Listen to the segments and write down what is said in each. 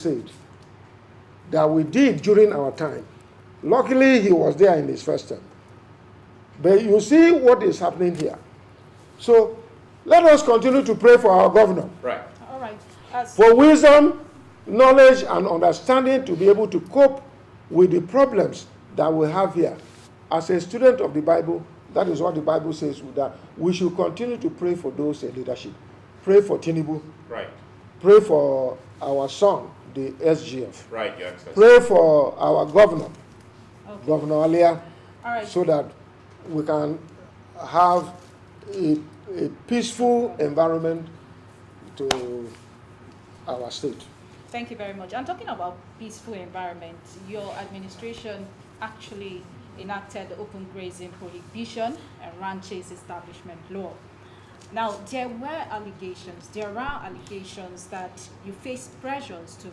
said that we did during our time. Luckily, he was there in his first term. But you see what is happening here. So let us continue to pray for our governor. Right. All right. For wisdom, knowledge, and understanding to be able to cope with the problems that we have here. As a student of the Bible, that is what the Bible says, that we should continue to pray for those in leadership. Pray for Tinubu. Right. Pray for our son, the SGF. Right, Your Excellency. Pray for our governor, Okay. Governor Alia, All right. so that we can have a peaceful environment to our state. Thank you very much. I'm talking about peaceful environment. Your administration actually enacted the open grazing prohibition and ranches establishment law. Now, there are allegations that you faced pressures to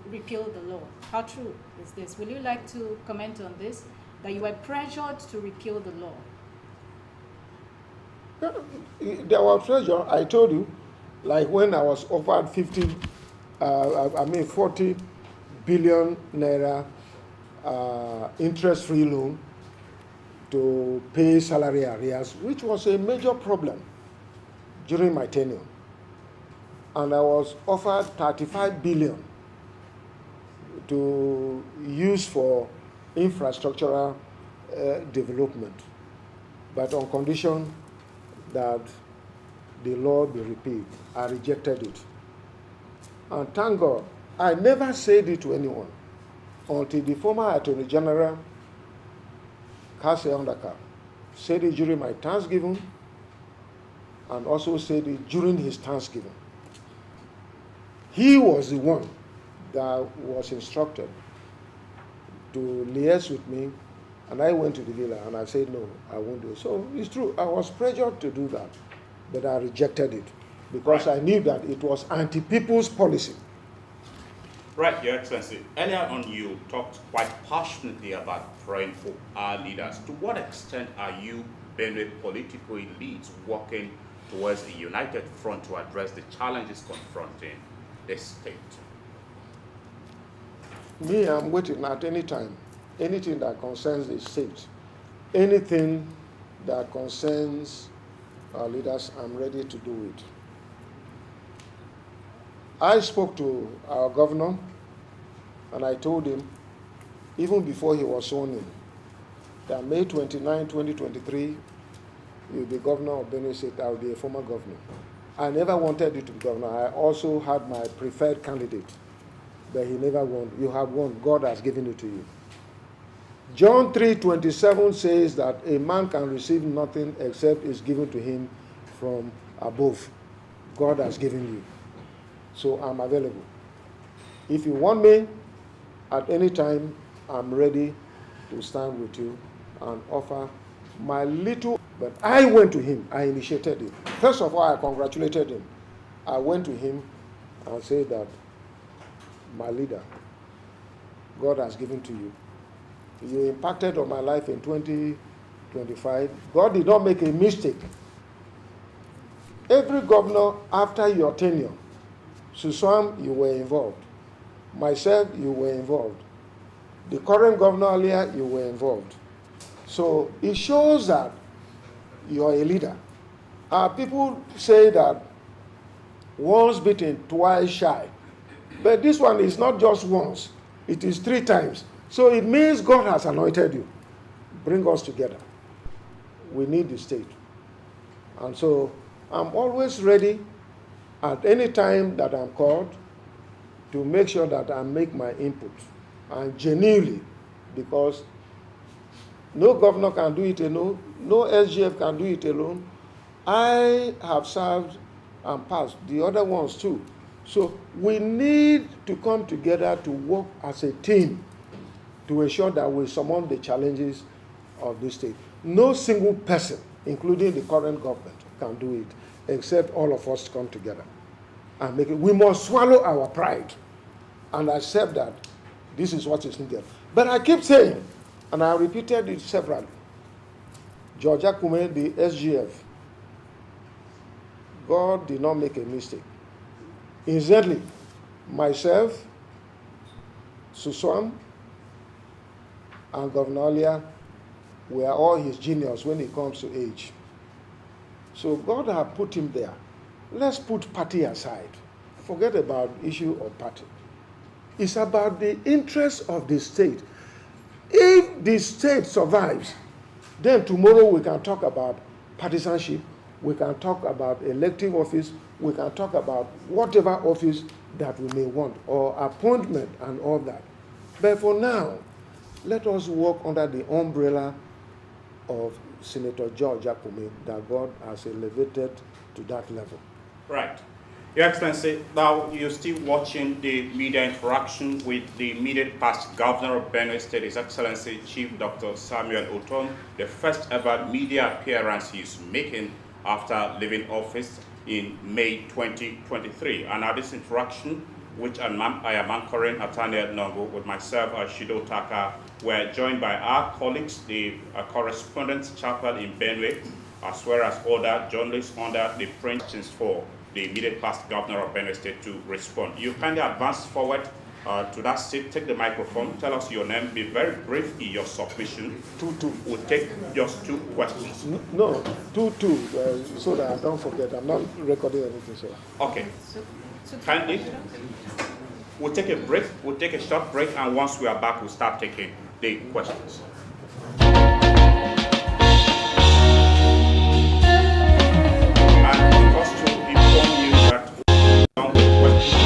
repeal the law. How true is this? Will you like to comment on this, that you were pressured to repeal the law? There was pressure, I told you, like when I was offered 40 billion naira interest-free loan to pay salary arrears, which was a major problem during my tenure. And I was offered 35 billion to use for infrastructural development, but on condition that the law be repealed. I rejected it. And thank God, I never said it to anyone until the former Attorney General, Kase Ondaka, said it during my Thanksgiving and also said it during his Thanksgiving. He was the one that was instructed to liaise with me, and I went to the villa and I said, no, I won't do it. So it's true, I was pressured to do that, but I rejected it because I knew that it was anti-people's policy. Right, Your Excellency. Earlier on, you talked quite passionately about praying for our leaders. To what extent are you, Benue political elites, working towards a united front to address the challenges confronting this state? Me, I'm waiting at any time. Anything that concerns the state, anything that concerns our leaders, I'm ready to do it. I spoke to our governor and I told him, even before he was sworn in, that May 29, 2023, he will be governor of Benue State. I will be a former governor. I never wanted you to be governor. I also had my preferred candidate, but he never won. You have won. God has given it to you. John 3:27 says that a man can receive nothing except is given to him from above. God has given you. So I'm available. If you want me at any time, I'm ready to stand with you and offer my little. But I went to him. I initiated it. First of all, I congratulated him. I went to him and said that, my leader, God has given to you. You impacted on my life in 2025. God did not make a mistake. Every governor after your tenure, Suswam, you were involved. Myself, you were involved. The current governor earlier, you were involved. So it shows that you are a leader. People say that once bitten, twice shy. But this one is not just once, it is 3 times. So it means God has anointed you. Bring us together. We need the state. And so I'm always ready at any time that I'm called to make sure that I make my input, and genuinely, because no governor can do it alone, no SGF can do it alone. I have served and passed, the other ones too. So we need to come together to work as a team to ensure that we surmount the challenges of this state. No single person, including the current government, can do it, except all of us come together and make it. We must swallow our pride and accept that this is what is needed. But I keep saying, and I repeated it severally, George Akume, the SGF, God did not make a mistake. Incidentally, myself, Suswam and Governor Olia were all his juniors when it comes to age. So God had put him there. Let's put party aside. Forget about issue of party. It's about the interest of the state. If the state survives, then tomorrow we can talk about partisanship, we can talk about elective office, we can talk about whatever office that we may want, or appointment and all that. But for now, let us work under the umbrella of Senator George Akume that God has elevated to that level. Right. Your Excellency, now you're still watching the media interaction with the immediate past governor of Benue State, His Excellency Chief Dr. Samuel Ortom, the first ever media appearance he's making after leaving office in May 2023. And now this interaction, which I am anchoring, Atania Nongo, with myself, Shido Taka, we're joined by our colleagues, the correspondent chapel in Benue, as well as other journalists under the print for the immediate past governor of Benue State to respond. You kindly advance forward to that seat, take the microphone, tell us your name, be very brief in your submission. Two. We'll take just 2 questions. No, two, so that I don't forget. I'm not recording anything, so. Okay. Kindly, we'll take a break, we'll take a short break, and once we are back, we'll start taking the questions. And just to inform you that down the questions.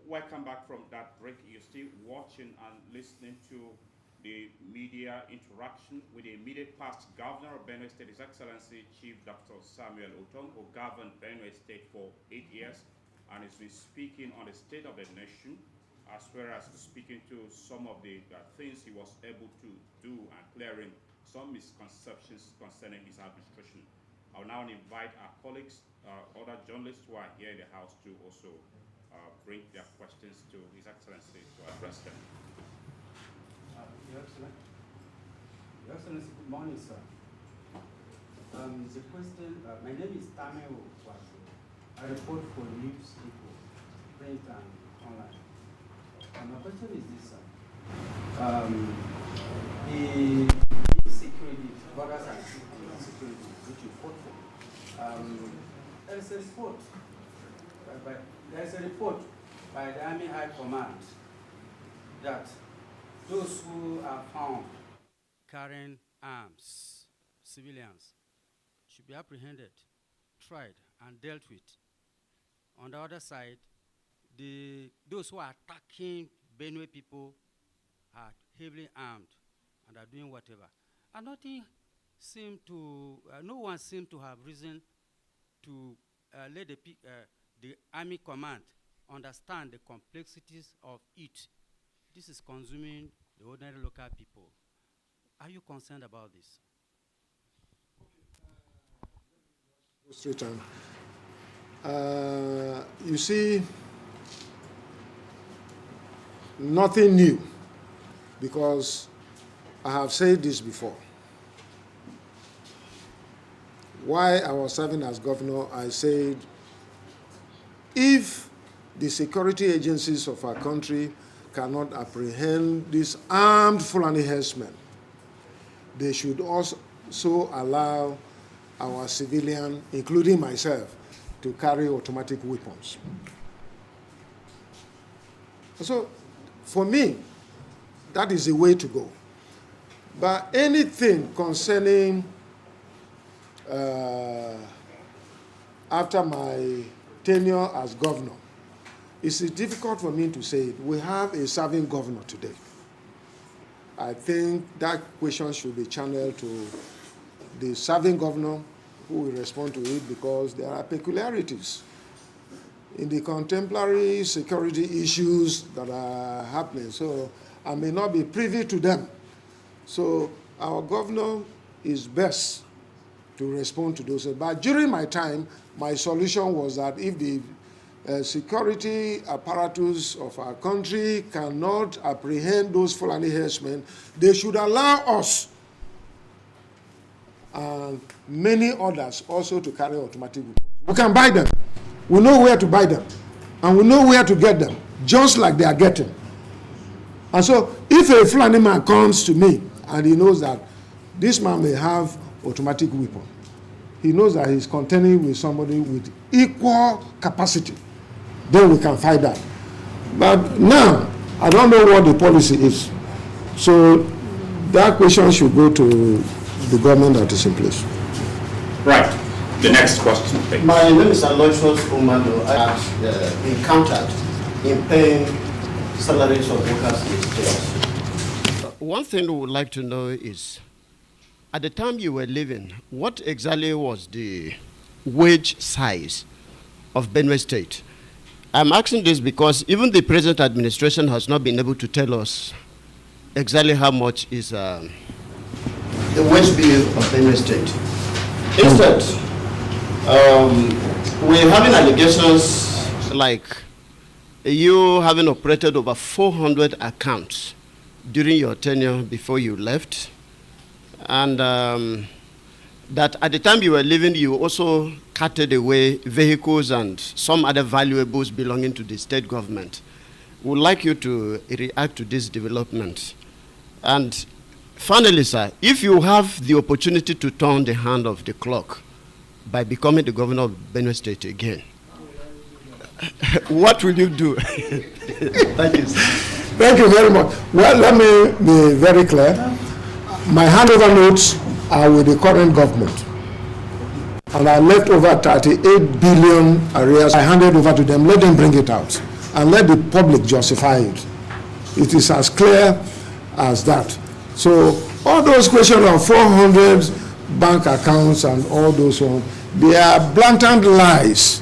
Welcome back from that break. You're still watching and listening to the media interaction with the immediate past governor of Benue State, His Excellency Chief Dr. Samuel Ortom, who governed Benue State for 8 years and has been speaking on the state of the nation as well as speaking to some of the things he was able to do and clearing some misconceptions concerning his administration. I'll now invite our colleagues, other journalists who are here in the house to also bring their questions to His Excellency to address them. Your Excellency, good morning, sir. The question, my name is Tameo Wazi. I report for News Equal, print and online. My question is this, sir. The security, brothers and sisters, security, which you fought for. There's a report by the Army High Command that those who are found carrying arms, civilians, should be apprehended, tried, and dealt with. On the other side, those who are attacking Benue people are heavily armed and are doing whatever. And no one seemed to have reason to let the Army Command understand the complexities of it. This is consuming the ordinary local people. Are you concerned about this? Straight on. You see, nothing new, because I have said this before. While I was serving as governor, I said, if the security agencies of our country cannot apprehend these armed Fulani herdsmen, they should also allow our civilian, including myself, to carry automatic weapons. So, for me, that is the way to go. But anything concerning, after my tenure as governor, it's difficult for me to say it. We have a serving governor today. I think that question should be channeled to the serving governor, who will respond to it, because there are peculiarities in the contemporary security issues that are happening. So I may not be privy to them. So our governor is best to respond to those. But during my time, my solution was that if the security apparatus of our country cannot apprehend those Fulani herdsmen, they should allow us and many others also to carry automatic weapons. We can buy them. We know where to buy them. And we know where to get them, just like they are getting. And so, if a Fulani man comes to me and he knows that this man may have automatic weapon, he knows that he's contending with somebody with equal capacity, then we can fight that. But now, I don't know what the policy is. So that question should go to the government that is in place. Right. The next question, please. My name is Aloysius Omado. I have encountered in paying salaries of workers in states. One thing we would like to know is, at the time you were living, what exactly was the wage size of Benue State? I'm asking this because even the present administration has not been able to tell us exactly how much is the wage bill of Benue State. Instead, we're having allegations like you having operated over 400 accounts during your tenure before you left, and that at the time you were leaving, you also carted away vehicles and some other valuables belonging to the state government. We would like you to react to this development. And finally, sir, if you have the opportunity to turn the hand of the clock by becoming the governor of Benue State again, what will you do? Thank you, sir. Thank you very much. Well, let me be very clear. My handover notes are with the current government. And I left over 38 billion arrears. I handed over to them. Let them bring it out. And let the public justify it. It is as clear as that. So all those questions of 400 bank accounts and all those ones, they are blatant lies.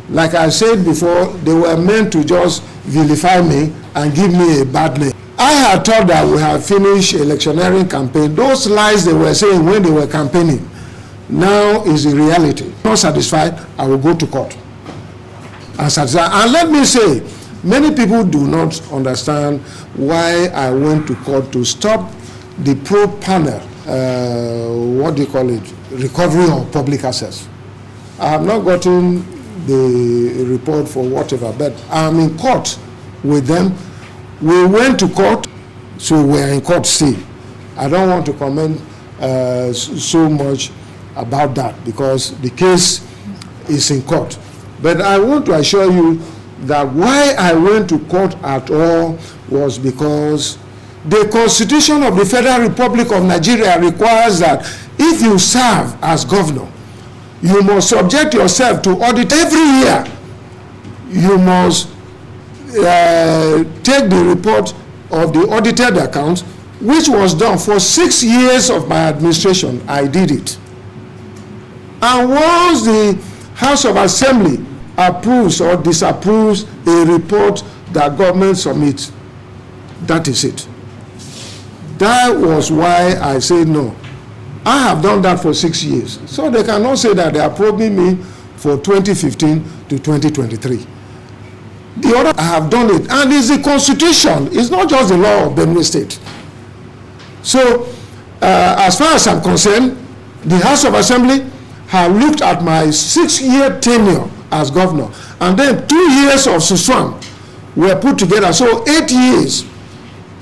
Like I said before, they were meant to just vilify me and give me a bad name. I had thought that we had finished electioneering campaign. Those lies they were saying when they were campaigning now is the reality. Not satisfied, I will go to court. And let me say, many people do not understand why I went to court to stop the probe panel, what do you call it, recovery of public access. I have not gotten the report for whatever, but I'm in court with them. We went to court, so we're in court still. I don't want to comment so much about that because the case is in court. But I want to assure you that why I went to court at all was because the Constitution of the Federal Republic of Nigeria requires that if you serve as governor, you must subject yourself to audit every year. You must take the report of the audited accounts, which was done for 6 years of my administration. I did it. And once the House of Assembly approves or disapproves a report that government submits, that is it. That was why I said no. I have done that for 6 years. So they cannot say that they are probing me for 2015 to 2023. The other, I have done it. And it's the Constitution. It's not just the law of Benue State. So as far as I'm concerned, the House of Assembly have looked at my 6-year tenure as governor. And then 2 years of Suswan were put together. So 8 years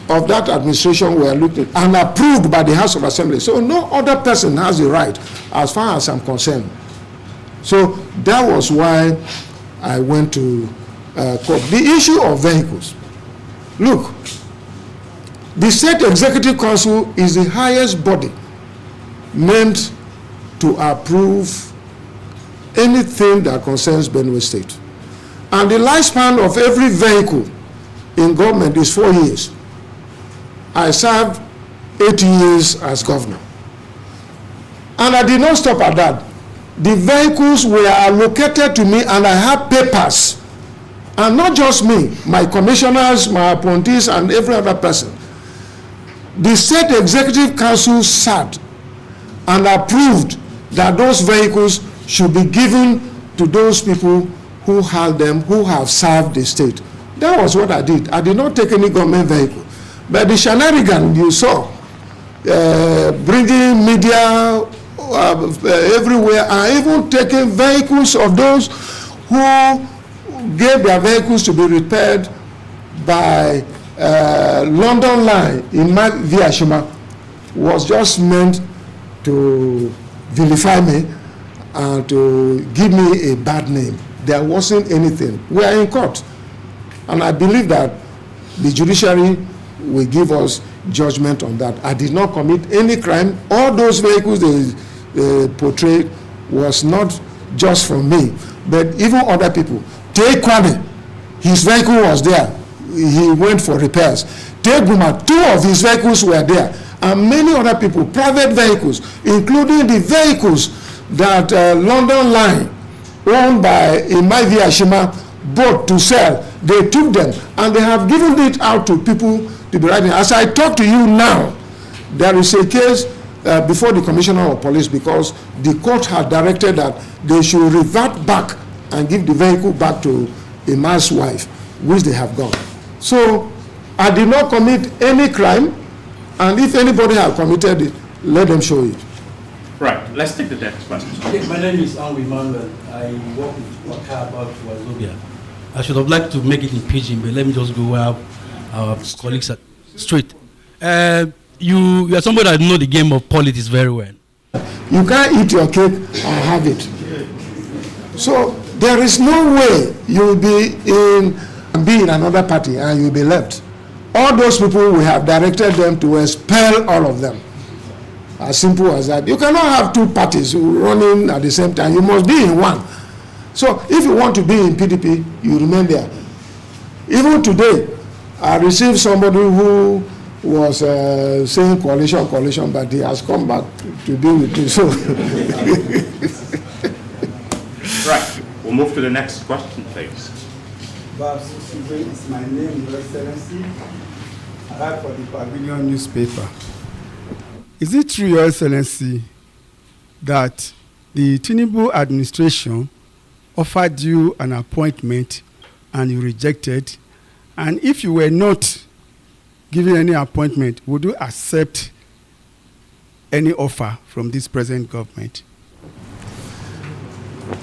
of that administration were looked at and approved by the House of Assembly. So no other person has the right as far as I'm concerned. So that was why I went to court. The issue of vehicles. Look, the State Executive Council is the highest body meant to approve anything that concerns Benue State. And the lifespan of every vehicle in government is 4 years. I served 8 years as governor. And I did not stop at that. The vehicles were allocated to me and I have papers. And not just me, my commissioners, my appointees, and every other person. The State Executive Council sat and approved that those vehicles should be given to those people who held them, who have served the state. That was what I did. I did not take any government vehicle. But the shenanigan you saw, bringing media everywhere, and even taking vehicles of those who gave their vehicles to be repaired by London Line in via Shima, was just meant to vilify me and to give me a bad name. There wasn't anything. We are in court. And I believe that the judiciary will give us judgment on that. I did not commit any crime. All those vehicles they portrayed was not just from me, but even other people. Take Kwame, his vehicle was there. He went for repairs. Take Guma, 2 of his vehicles were there. And many other people, private vehicles, including the vehicles that London Line, owned by Imaivi Ashima, bought to sell. They took them and they have given it out to people to be riding. As I talk to you now, there is a case before the Commissioner of Police because the court had directed that they should revert back and give the vehicle back to a man's wife, which they have done. So I did not commit any crime, and if anybody has committed it, let them show it. Right, let's take the next question. Okay, my name is Anwi Manuel. I work with Waka about Wazobia. I should have liked to make it in pidgin, but let me just go where our colleagues are straight. You are somebody that know the game of politics very well. You can't eat your cake and have it. So there is no way you will be in another party and you will be left. All those people, we have directed them to expel all of them. As simple as that. You cannot have 2 parties running at the same time. You must be in one. So if you want to be in PDP, you remain there. Even today, I received somebody who was saying coalition, but he has come back to be with me. So right, we'll move to the next question, please. Babs Sube is my name, Your Excellency. I write for the Pavilion newspaper. Is it true, Your Excellency, that the Tinubu administration offered you an appointment and you rejected? And if you were not given any appointment, would you accept any offer from this present government?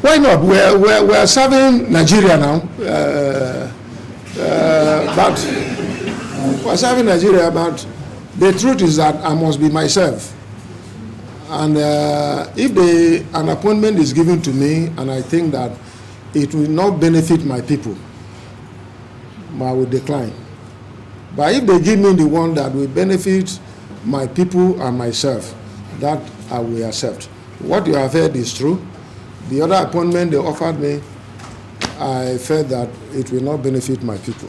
Why not? We're serving Nigeria now. But we're serving Nigeria, but the truth is that I must be myself. And if an appointment is given to me and I think that it will not benefit my people, I will decline. But if they give me the one that will benefit my people and myself, that I will accept. What you have heard is true. The other appointment they offered me, I felt that it will not benefit my people,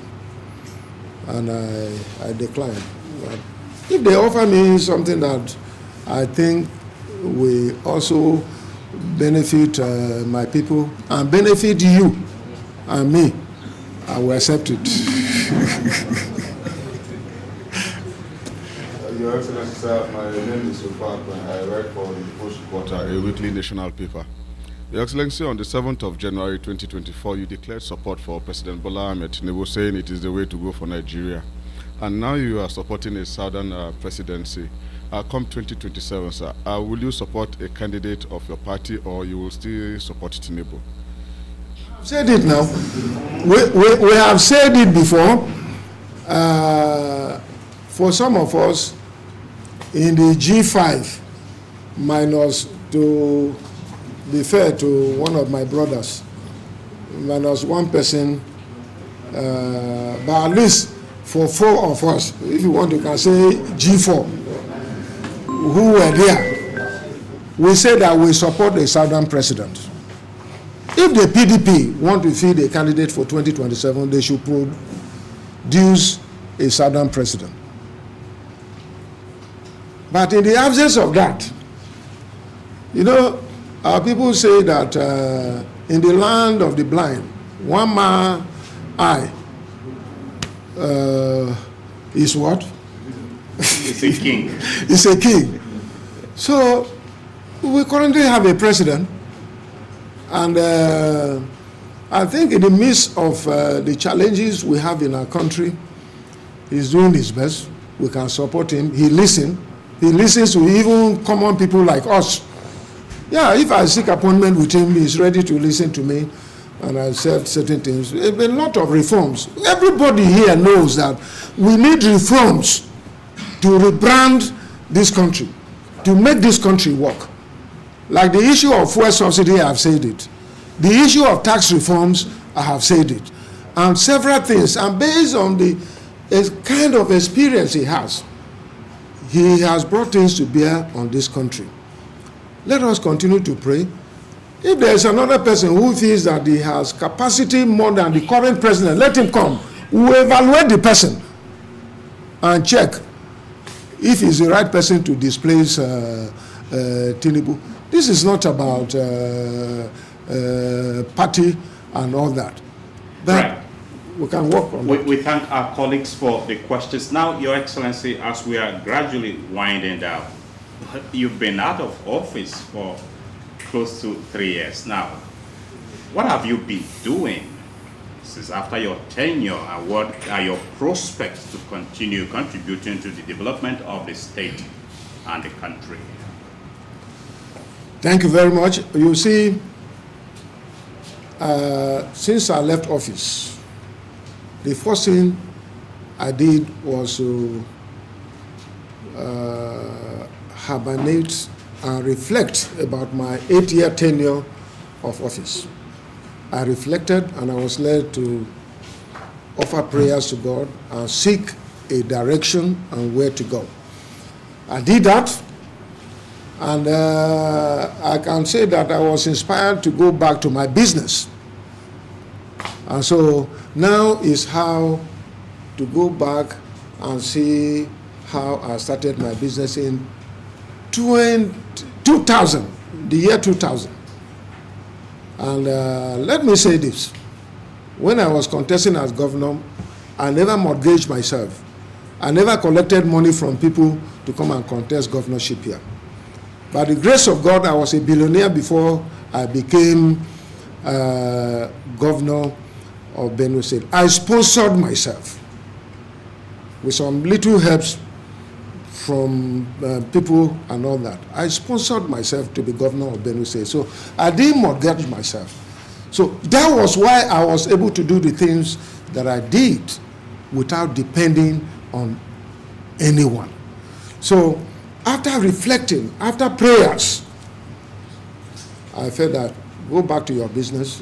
and I declined. But if they offer me something that I think will also benefit my people and benefit you and me, I will accept it. Your Excellency, sir, my name is Ufak. I write for the Post Reporter, a weekly national paper. Your Excellency, on the 7th of January 2024, you declared support for President Bola Ahmed Tinubu, saying it is the way to go for Nigeria. And now you are supporting a southern presidency. Come 2027, sir, will you support a candidate of your party, or you will still support Tinubu? I've said it now. We have said it before. For some of us, in the G5, minus, to be fair to one of my brothers, minus one person, but at least for four of us, if you want, you can say G4, who were there, we say that we support the southern president. If the PDP want to feed a candidate for 2027, they should produce a southern president. But in the absence of that, you know, our people say that in the land of the blind, one man's eye is what? It's a king. It's a king. So we currently have a president, and I think in the midst of the challenges we have in our country, he's doing his best. We can support him. He listens. He listens to even common people like us. Yeah, if I seek appointment with him, he's ready to listen to me, and I said certain things. There have been a lot of reforms. Everybody here knows that we need reforms to rebrand this country, to make this country work. Like the issue of fuel subsidy, I have said it. The issue of tax reforms, I have said it. And several things. And based on the kind of experience he has brought things to bear on this country. Let us continue to pray. If there is another person who feels that he has capacity more than the current president, let him come. We will evaluate the person and check if he's the right person to displace Tinubu. This is not about party and all that. But right. We can work on it. We thank our colleagues for the questions. Now, Your Excellency, as we are gradually winding down, you've been out of office for close to 3 years now. What have you been doing since after your tenure, and what are your prospects to continue contributing to the development of the state and the country? Thank you very much. You see, since I left office, the first thing I did was to hibernate and reflect about my 8-year tenure of office. I reflected, and I was led to offer prayers to God and seek a direction and where to go. I did that, and I can say that I was inspired to go back to my business. And so now is how to go back and see how I started my business in 2000, the year 2000. And let me say this. When I was contesting as governor, I never mortgaged myself. I never collected money from people to come and contest governorship here. By the grace of God, I was a billionaire before I became governor of Benue State. I sponsored myself with some little helps from people and all that. I sponsored myself to be governor of Benue State. So I didn't mortgage myself. So that was why I was able to do the things that I did without depending on anyone. So after reflecting, after prayers, I felt that go back to your business.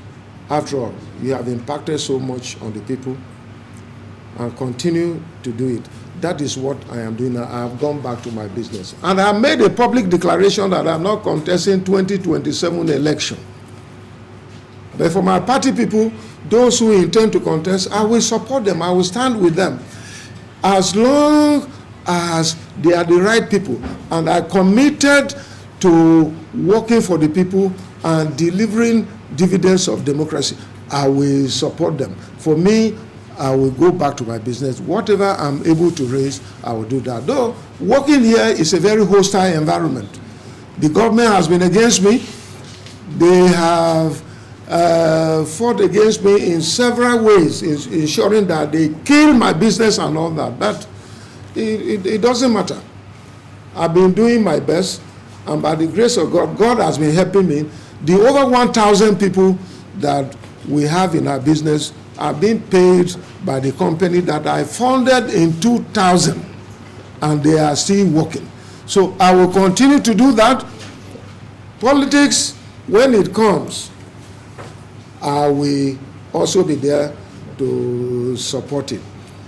After all, you have impacted so much on the people, and continue to do it. That is what I am doing now. I have gone back to my business. And I made a public declaration that I'm not contesting 2027 election. But for my party people, those who intend to contest, I will support them. I will stand with them. As long as they are the right people, and I committed to working for the people and delivering dividends of democracy, I will support them. For me, I will go back to my business. Whatever I'm able to raise, I will do that. Though working here is a very hostile environment. The government has been against me. They have fought against me in several ways, ensuring that they kill my business and all that. But it doesn't matter. I've been doing my best, and by the grace of God, God has been helping me. The over 1,000 people that we have in our business are being paid by the company that I founded in 2000, and they are still working. So I will continue to do that. Politics, when it comes, I will also be there to support it.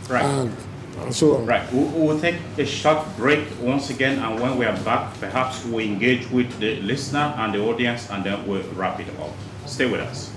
Right. And so on. Right. We'll take a short break once again, and when we are back, perhaps we'll engage with the listener and the audience, and then we'll wrap it up. Stay with us.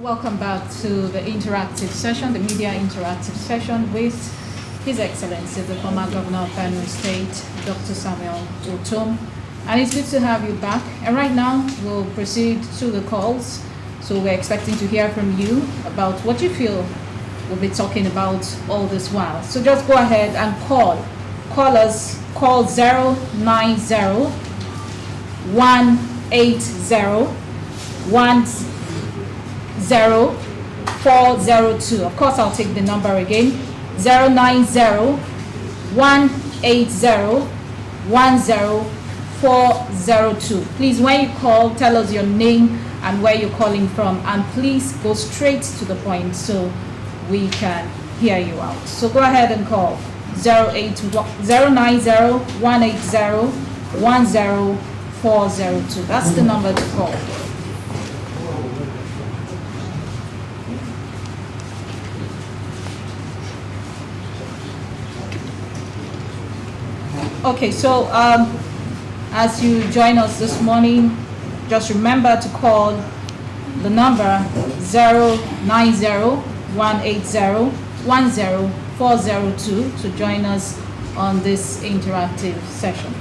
Welcome back to the interactive session, the media interactive session with His Excellency, the former Governor of Benue State, Dr. Samuel Ortom. And it's good to have you back. And right now, we'll proceed to the calls. So we're expecting to hear from you about what you feel we'll be talking about all this while. So just go ahead and call. Call us, call 090 180 10402. Of course, I'll take the number again. 090 180 10402. Please, when you call, tell us your name and where you're calling from, and please go straight to the point so we can hear you out. So go ahead and call 090 180 10402. That's the number to call. Okay, so as you join us this morning, just remember to call the number 090 180 10402 to join us on this interactive session.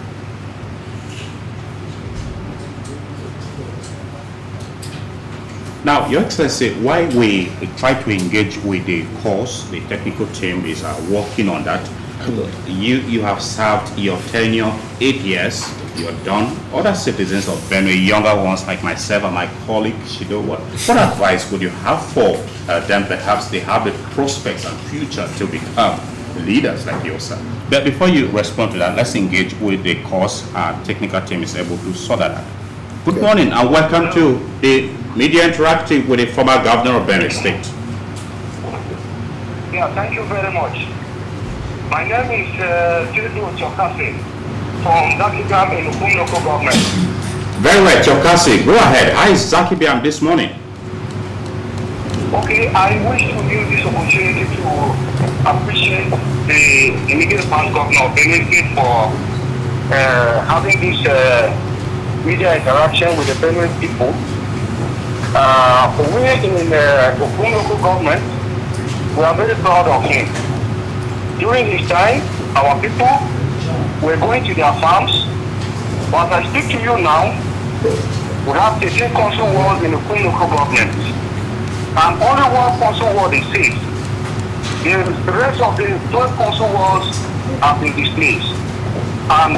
Now, Your Excellency, while we try to engage with the course, the technical team is working on that. You have served your tenure 8 years. You're done. Other citizens of Benue, younger ones like myself and my colleague Shido, what advice would you have for them? Perhaps they have the prospects and future to become leaders like yourself. But before you respond to that, let's engage with the course. Our technical team is able to sort that out. Good morning and welcome to the Media Interactive with the former Governor of Benue State. Yeah, thank you very much. My name is Chokasi from Zakibiam in Ortom local government. Very well, Chokasi. Go ahead. How is Zakibiam this morning? Okay, I wish to use this opportunity to appreciate the immediate past governor of Benue State for having this media interaction with the Benue people. We in Ortom local government, we are very proud of him. During this time, our people were going to their farms. But as I speak to you now, we have 13 council wards in the Ortom local government. And only one council ward is safe. The rest of the 12 council wards have been displaced. And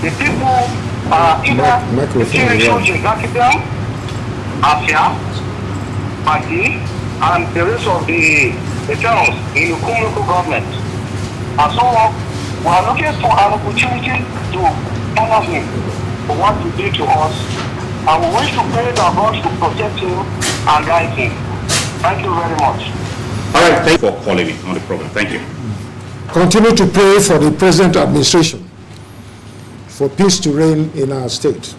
the people are either the Tirisho Zakibiam, Asia, Pagi, and the rest of the towns in the Ortom local government. And so we are looking for an opportunity to honor him for what he did to us. And we wish to pray that God should protect him and guide him. Thank you very much. All right, thank you for calling me on the program. Thank you. Continue to pray for the present administration for peace to reign in our state.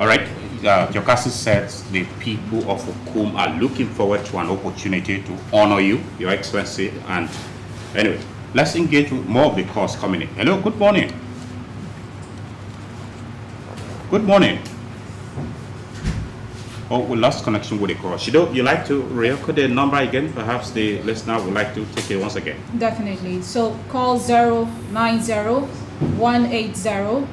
All right. Jokasi says the people of Ortom are looking forward to an opportunity to honor you, Your Excellency. And anyway, let's engage with more of the calls coming in. Hello, good morning. Good morning. Oh, we lost connection with the call. Shido, you like to record the number again? Perhaps the listener would like to take it once again. Definitely. So call 090 180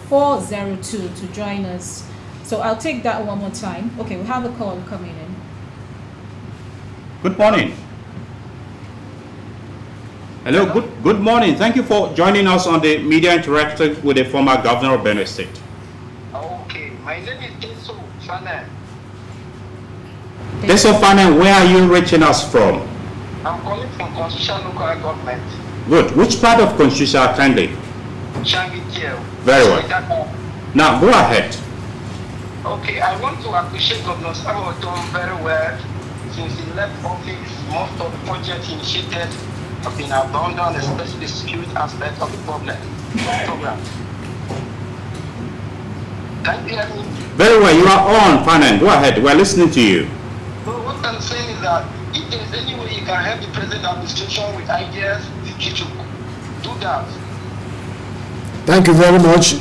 10402 to join us. So I'll take that one more time. Okay, we have a call coming in. Good morning. Hello, good morning. Thank you for joining us on the Media Interactive with the former Governor of Benue State. Okay, my name is Teso Fanem. Teso Fanem, where are you reaching us from? I'm calling from Constitution Local Government. Good. Which part of Constitution kindly? Shangitiel. Very well. Now, go ahead. Okay, I want to appreciate Governor Samuel Ortom very well. Since he left office, most of the projects initiated have been abandoned, especially the security aspect of the program. Can you hear me? Very well. You are on, Fanem. Go ahead. We're listening to you. So what I'm saying is that if there's any way you can help the present administration with ideas, you should do that. Thank you very much.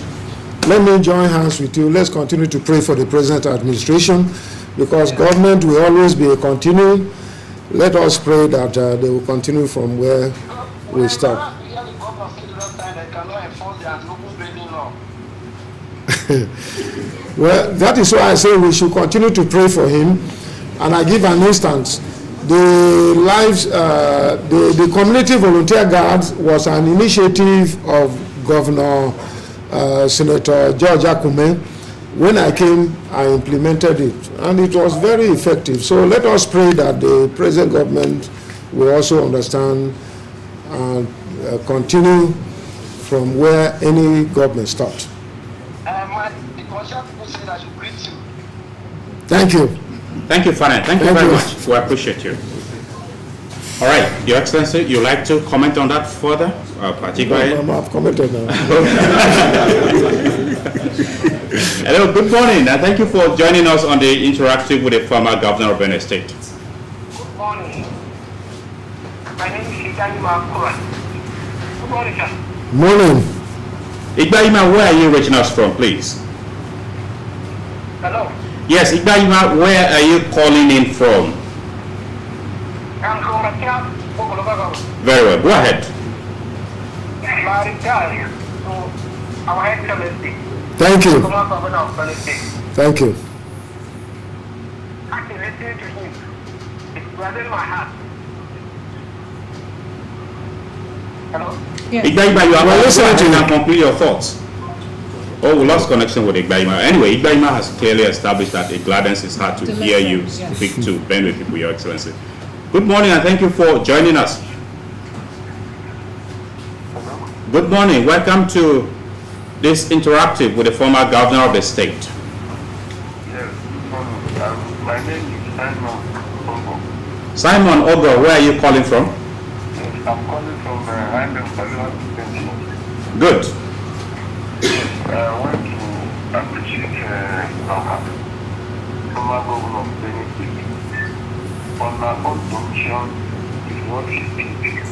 let me join hands with you. Let's continue to pray for the present administration, because government will always be a continuum. Let us pray that they will continue from where we stop. Well, that is why I say we should continue to pray for him. And I give an instance. The community volunteer guards was an initiative of Governor Senator George Akume. When I came, I implemented it, and it was very effective. So let us pray that the present government will also understand and continue from where any government stopped. Thank you. Thank you, Fane. Thank you very much. We appreciate you. All right, Your Excellency, you like to comment on that further? Particularly? I've commented now. Hello, good morning, and thank you for joining us on the interactive with the former governor of Benue State. Good morning. My name is Igbayima. Good morning, sir. Morning. Igbayima, where are you reaching us from, please? Hello. Yes, Igbayima, where are you calling in from? I'm from Rakia, Bogolobago. Very well, go ahead. Marita, so our Excellency. Thank you. Former Governor of Benue State. Thank you. After listening to him, it gladdened my heart. Hello? Yes. Igbayima, you are Well, listening to you. and complete your thoughts. Oh, we lost connection with Igbayima. Anyway, Igbayima has clearly established that it gladdens his heart to hear listen, you yeah. speak to Benue people, Your Excellency. Good morning, and thank you for joining us. Good morning. Welcome to this interactive with the former governor of the state. Yes. My name is Simon Ogo. Simon Ogo, where are you calling from? Yes, I'm calling from Random Balua. Good. I want to appreciate our former governor of Benue State. On my own function is what he did.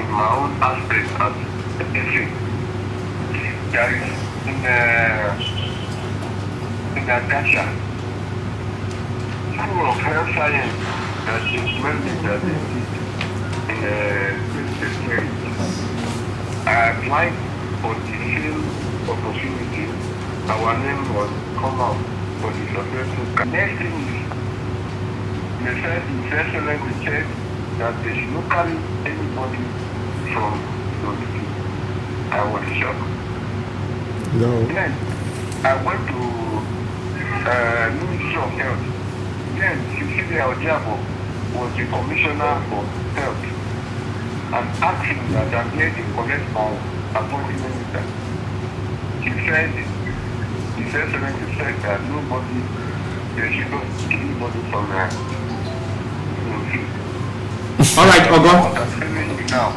In my own aspect as a person, there is in Natasha, School of Health Science that is mentioned that they did in State. I applied for the same opportunity. Our name was come out for the successful. Next thing is, the first Excellency said that they should not carry anybody from the city. I was shocked. No. Then I went to Ministry of Health. Then Cecilia Odiabo was the Commissioner for Health, and asked him that I'm here to collect my appointment letter. He said, His Excellency said that nobody, there should not be anybody from All right, Ogo. what I'm telling you now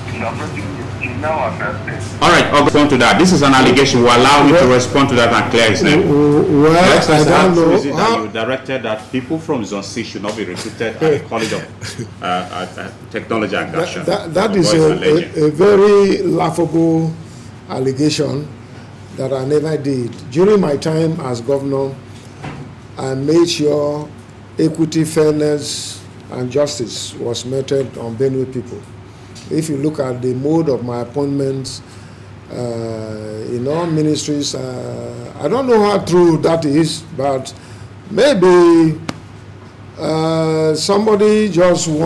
is affecting you now as I said. All right, Ogo, respond to that. This is an allegation. We'll allow you to respond to that and clear his name. Well, Your I Excellency, how don't true is it know. that you directed that people from Zone C should not be recruited at the College of Technology and Goshen? That is a very laughable allegation that I never did. During my time as governor, I made sure equity, fairness, and justice was meted on Benue people. If you look at the mode of my appointments in all ministries, I don't know how true that is, but maybe somebody just wants